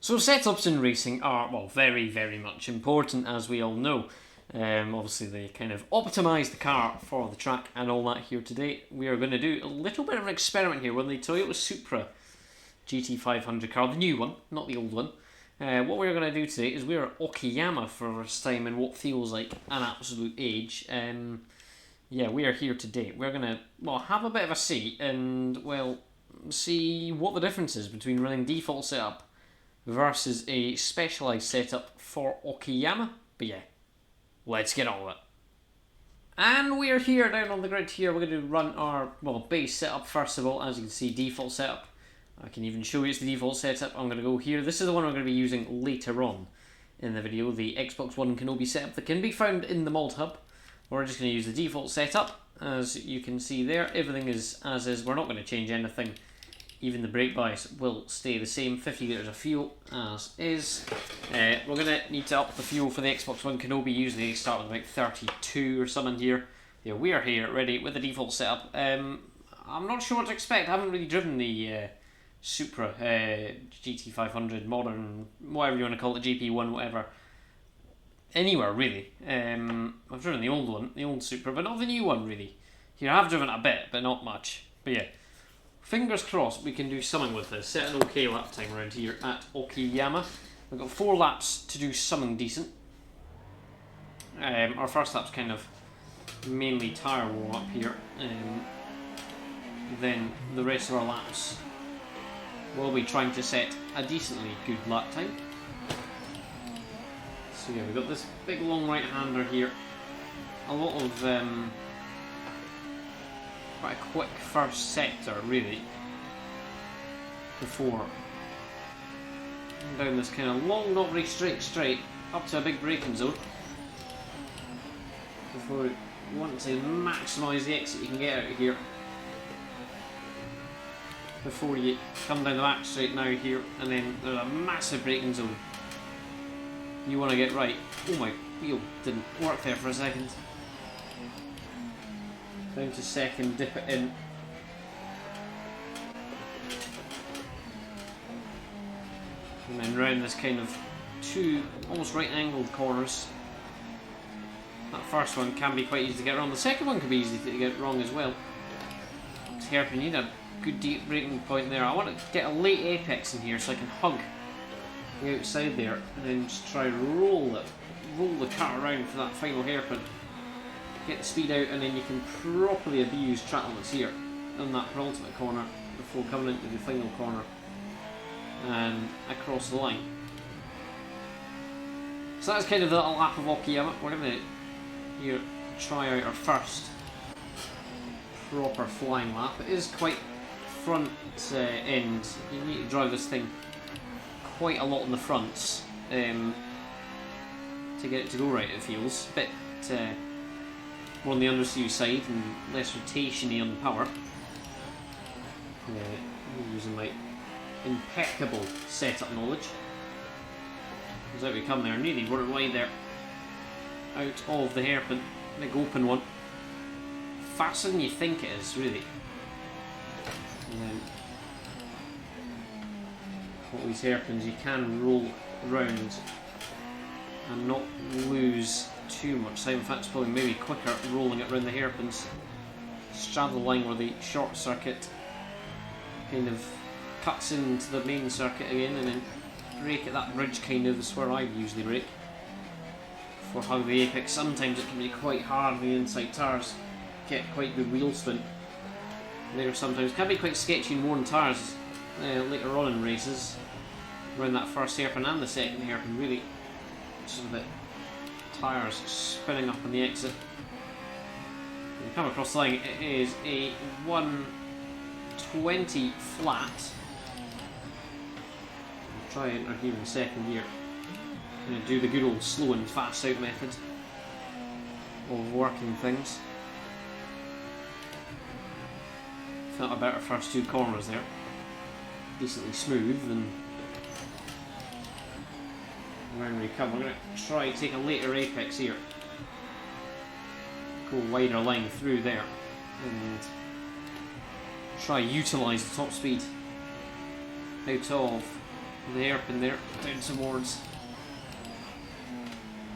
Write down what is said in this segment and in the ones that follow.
So setups in racing are, well, very, very much important, as we all know. Obviously, they kind of optimise the car for the track and all that here today. We are going to do a little bit of an experiment here with the Toyota Supra GT500 car, the new one, not the old one. What we're going to do today is we're at Okayama for the first time in what feels like an absolute age. Yeah, we are here today. We're going to, well, have a bit of a see and, well, see what the difference is between running default setup versus a specialised setup for Okayama. But yeah, let's get on with it. And we're here down on the grid here. We're going to run our, well, base setup first of all. As you can see, default setup. I can even show you it's the default setup. I'm going to go here. This is the one I'm going to be using later on in the video, the Xbox One Kenobi setup that can be found in the mod hub. We're just going to use the default setup. As you can see there, everything is as is. We're not going to change anything. Even the brake bias will stay the same, 50 litres of fuel as is. We're going to need to up the fuel for the Xbox One Kenobi. Usually they start with about 32 or something here. Yeah, we are here ready with the default setup. I'm not sure what to expect. I haven't really driven the Supra GT500 modern, whatever you want to call it, GP1, whatever. Anywhere really. I've driven the old one, the old Supra, but not the new one really. Here, I have driven it a bit, but not much. But yeah. Fingers crossed we can do something with this. Set an okay lap time around here at Okayama. We've got 4 laps to do something decent. Our first lap's kind of mainly tyre warm up here. Then the rest of our laps will be trying to set a decently good lap time. So yeah, we've got this big long right hander here. A lot of quite a quick first sector really before down this kind of long, not very straight up to a big braking zone before you want to maximise the exit you can get out of here before you come down the back straight now here, and then there's a massive braking zone you want to get right. Oh, my wheel didn't work there for a second. Down to second, dip it in. And then round this kind of 2 almost right angled corners. That first one can be quite easy to get wrong. The second one can be easy to get wrong as well. It's hairpin, you need a good deep braking point there. I want to get a late apex in here so I can hug the outside there and then just try to roll the car around for that final hairpin. Get the speed out, and then you can properly abuse track limits here in that penultimate corner before coming into the final corner and across the line. So that's kind of the little lap of Okayama. We're going to try out our first proper flying lap. It is quite front end. You need to drive this thing quite a lot on the fronts to get it to go right, it feels. A bit more on the understeer side and less rotation-y on the power. I'm using my impeccable setup knowledge. As out we come there, nearly we're wide there. Out of the hairpin, big open one. Faster than you think it is, really. And then all these hairpins you can roll round and not lose too much time. In fact, it's probably maybe quicker rolling it around the hairpins. Straddle the line where the short circuit kind of cuts into the main circuit again, and then brake at that bridge kind of is where I usually brake. For how the apex, sometimes it can be quite hard on the inside tyres, get quite good wheel spin. Later sometimes can be quite sketchy in worn tyres later on in races, around that first hairpin and the second hairpin really. Just a bit tyres spinning up on the exit. When you come across the line, it is a 120 flat. I'll try enter here in second gear. I'm going to do the good old slow and fast out method of working things. Felt about our first 2 corners there. Decently smooth, and around we come. We're going to try to take a later apex here. Go wider line through there and try utilise the top speed out of the hairpin there, down towards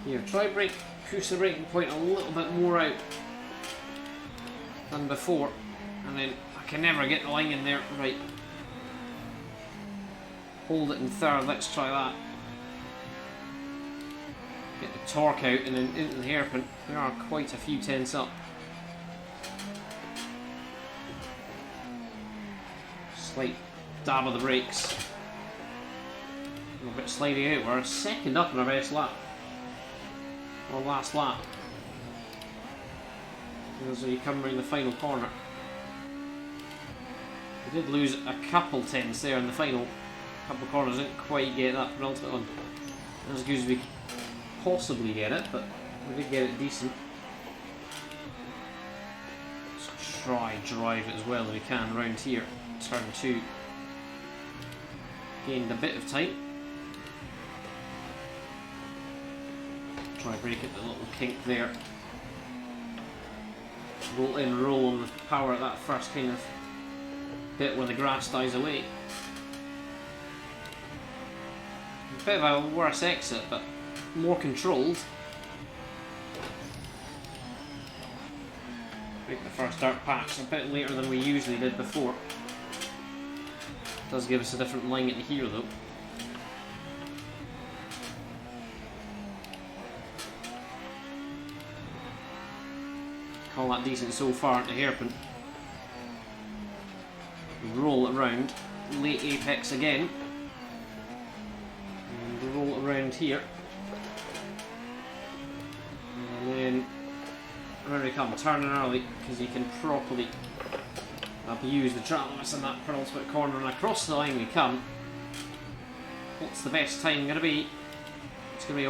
here. Try push the braking point a little bit more out than before, and then I can never get the line in there right. Hold it in third, let's try that. Get the torque out and then into the hairpin. We are quite a few tenths up. Slight dab of the brakes. A little bit sliding out. We're second up in our best lap. Or last lap. As we come around the final corner. We did lose a couple tenths there in the final couple of corners. Didn't quite get that penultimate one as good as we could possibly get it, but we did get it decent. Let's try drive it as well as we can around here. Turn 2. Gained a bit of time. Try break it, the little kink there. Roll in, roll on the power at that first kind of bit where the grass dies away. A bit of a worse exit, but more controlled. Break the first dirt patch a bit later than we usually did before. Does give us a different line in here though. Call that decent so far into hairpin. Roll it around, late apex again, and roll it around here, and then around we come, turning early because you can properly abuse the track limits in that penultimate corner, and across the line we come. What's the best time going to be? It's going to be a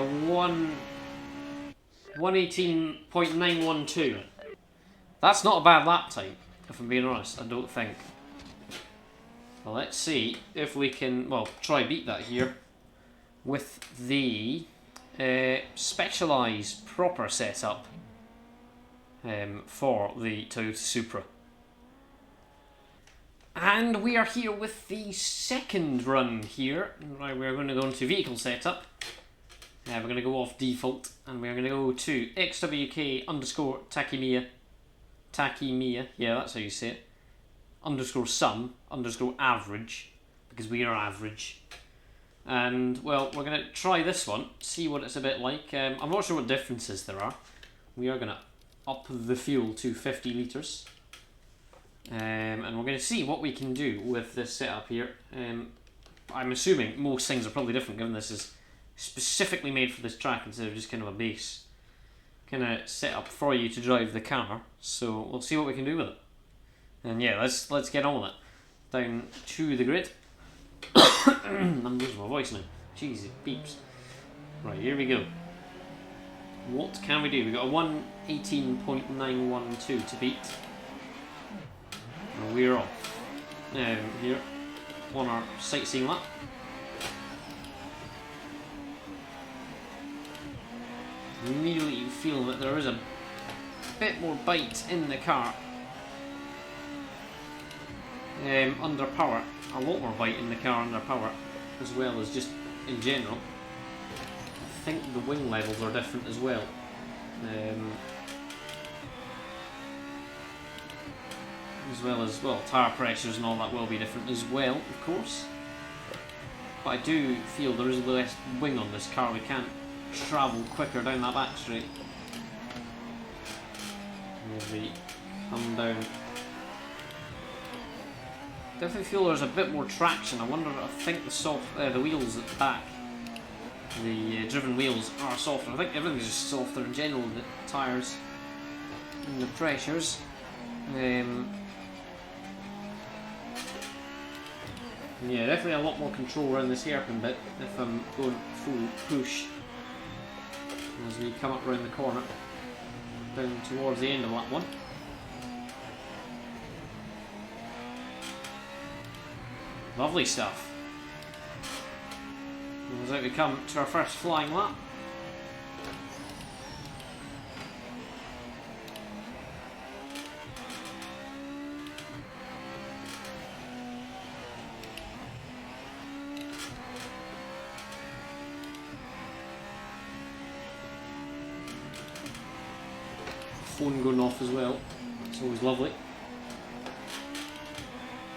1:18.912. That's not a bad lap time, if I'm being honest, I don't think. Well, let's see if we can, well, try beat that here with the Specialised proper setup for the Toyota Supra. And we are here with the second run here. Right, we're going to go into vehicle setup. We're going to go off default and we're going to go to XWK_Takimiya, yeah, that's how you say it, _sum_average, because we are average. And, well, we're going to try this one, see what it's a bit like. I'm not sure what differences there are. We are going to up the fuel to 50 litres. And we're going to see what we can do with this setup here. I'm assuming most things are probably different, given this is specifically made for this track instead of just kind of a base kind of setup for you to drive the car. So we'll see what we can do with it. And yeah, let's get on with it. Down to the grid. I'm losing my voice now. Jeez, it beeps. Right, here we go. What can we do? We've got a 1:18.912 to beat. And we're off. Here on our sightseeing lap. Immediately feel that there is a bit more bite in the car. Under power, a lot more bite in the car under power, as well as just in general. I think the wing levels are different as well. As well as, well, tyre pressures and all that will be different as well, of course. But I do feel there is less wing on this car. We can't travel quicker down that back straight. As we come down. Definitely feel there's a bit more traction. I think the wheels at the back, the driven wheels are softer. I think everything's just softer in general, the tyres and the pressures. Yeah, definitely a lot more control around this hairpin bit if I'm going full push. As we come up around the corner, down towards the end of that one. Lovely stuff. And as we come to our first flying lap. phone going off as well. It's always lovely.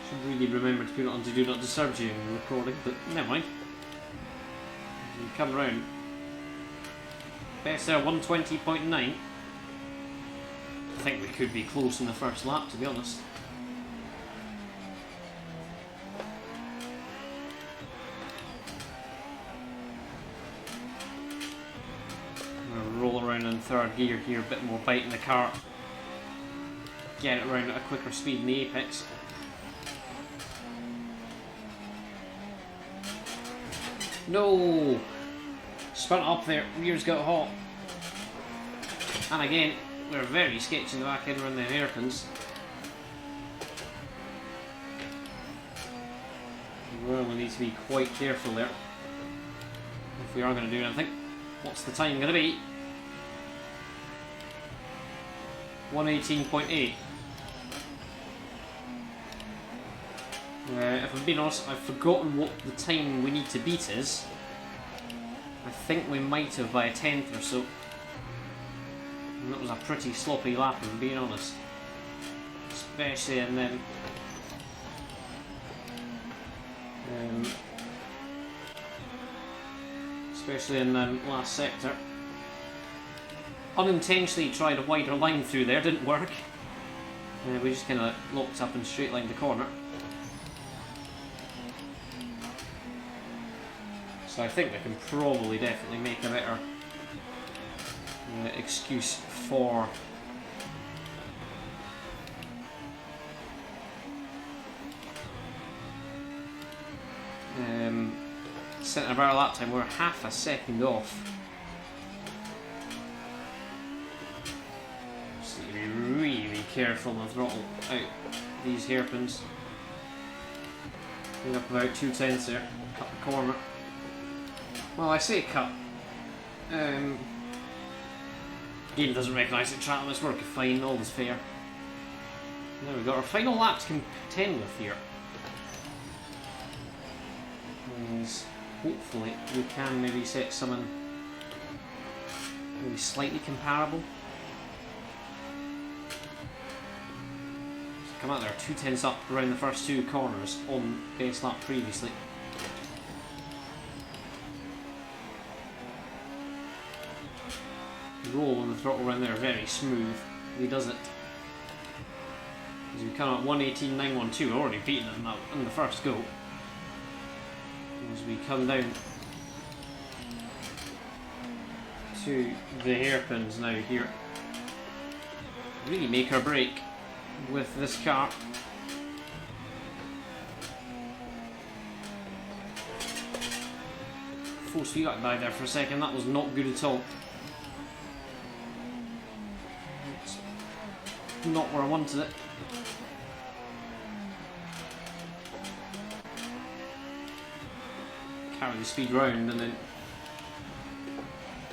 Should really remember to put it on to do not disturb during the recording, but never mind. As we come round. Best there, 120.9. I think we could be close in the first lap, to be honest. Roll around in third gear here, a bit more bite in the car. Get it around at a quicker speed in the apex. No! Spun up there, rears got hot. And again, we're very sketchy in the back end around the hairpins. We really need to be quite careful there if we are going to do anything. What's the time going to be? 118.8. If I'm being honest, I've forgotten what the time we need to beat is. I think we might have by a tenth or so. And that was a pretty sloppy lap, if I'm being honest. Especially in them. Especially in the last sector. Unintentionally tried a wider line through there, didn't work. We just kind of locked up and straight lined the corner. So I think we can probably definitely make a better excuse for setting about our lap time. We're half a second off. Just need to be really careful on the throttle out these hairpins. Going up about 2/10 there, cut the corner. Well, I say cut. Game doesn't recognise it. Track, let's work fine, all is fair. Now we've got our final lap to contend with here. As hopefully we can maybe set something maybe slightly comparable. So come out there, 2/10 up around the first two corners on base lap previously. Roll on the throttle around there, very smooth. He does it. As we come at 118.912, we're already beaten him in the first go. As we come down to the hairpins now here, really make or break with this car. Force feedback died there for a second, that was not good at all. Not where I wanted it. Carry the speed round and then...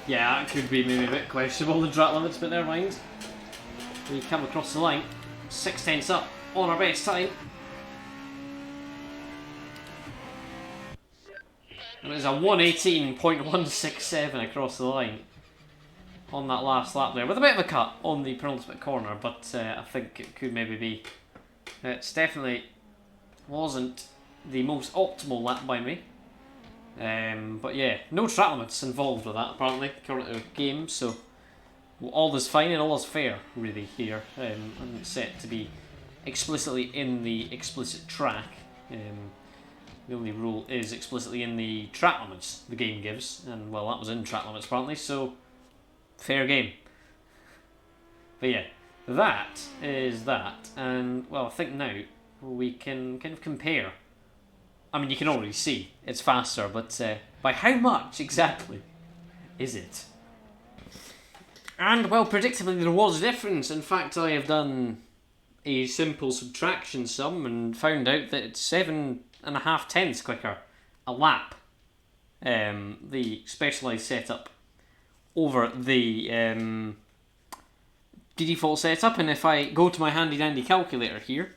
Yeah, that could be maybe a bit questionable, the track limits, but never mind. We come across the line, 6/10 up on our best time. And it's a 118.167 across the line on that last lap there, with a bit of a cut on the penultimate corner, but I think it could maybe be. It's definitely wasn't the most optimal lap by me. But yeah, no track limits involved with that apparently, according to the game, so all is fine and all is fair really here, and it's set to be explicitly in the explicit track. The only rule is explicitly in the track limits the game gives, and well, that was in track limits apparently, so fair game. But yeah, that is that, and well, I think now we can kind of compare. I mean, you can already see it's faster, but by how much exactly is it? And well, predictably there was a difference. In fact, I have done a simple subtraction sum and found out that it's 7.5 tenths quicker a lap. The Specialised setup over the default setup, and if I go to my handy dandy calculator here,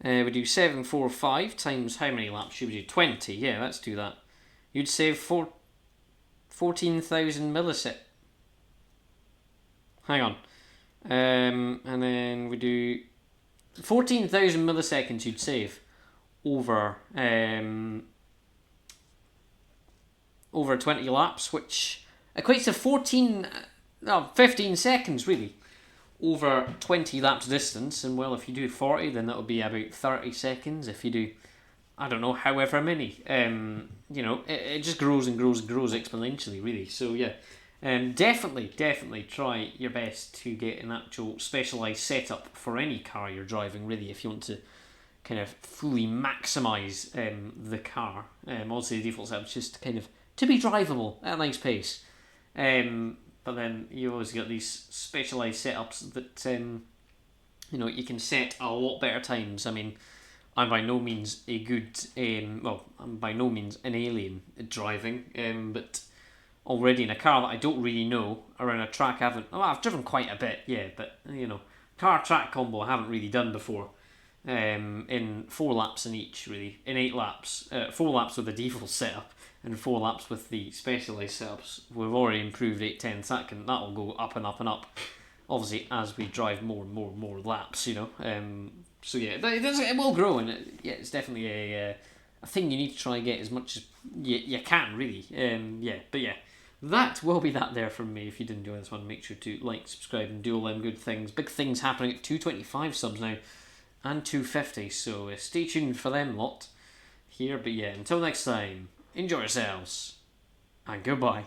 we do 745 times how many laps should we do? 20, yeah, let's do that. You'd save 14,000 millisecond. Hang on. And then we do 14,000 milliseconds you'd save over over 20 laps, which equates to 15 seconds really over 20 laps distance. And well, if you do 40, then that'll be about 30 seconds. If you do, I don't know, however many, it just grows and grows and grows exponentially, really. So yeah, definitely try your best to get an actual specialised setup for any car you're driving, really, if you want to kind of fully maximise the car. Obviously, the default setup is just kind of to be drivable at a nice pace. But then you always get these specialised setups that you can set a lot better times. I mean, I'm by no means a good I'm by no means an alien at driving, but already in a car that I don't really know around a track I've driven quite a bit, yeah, but car track combo I haven't really done before. In 4 laps in each, really, in 8 laps, 4 laps with the default setup and 4 laps with the specialised setups. We've already improved 8/10. That'll go up and up and up, obviously, as we drive more and more and more laps. So yeah, it will grow, and it's definitely a thing you need to try and get as much as you can, really. But yeah, that will be that there from me. If you did enjoy this one, make sure to like, subscribe, and do all them good things. Big things happening at 225 subs now and 250, so stay tuned for them lot here. But yeah, until next time, enjoy yourselves, and goodbye.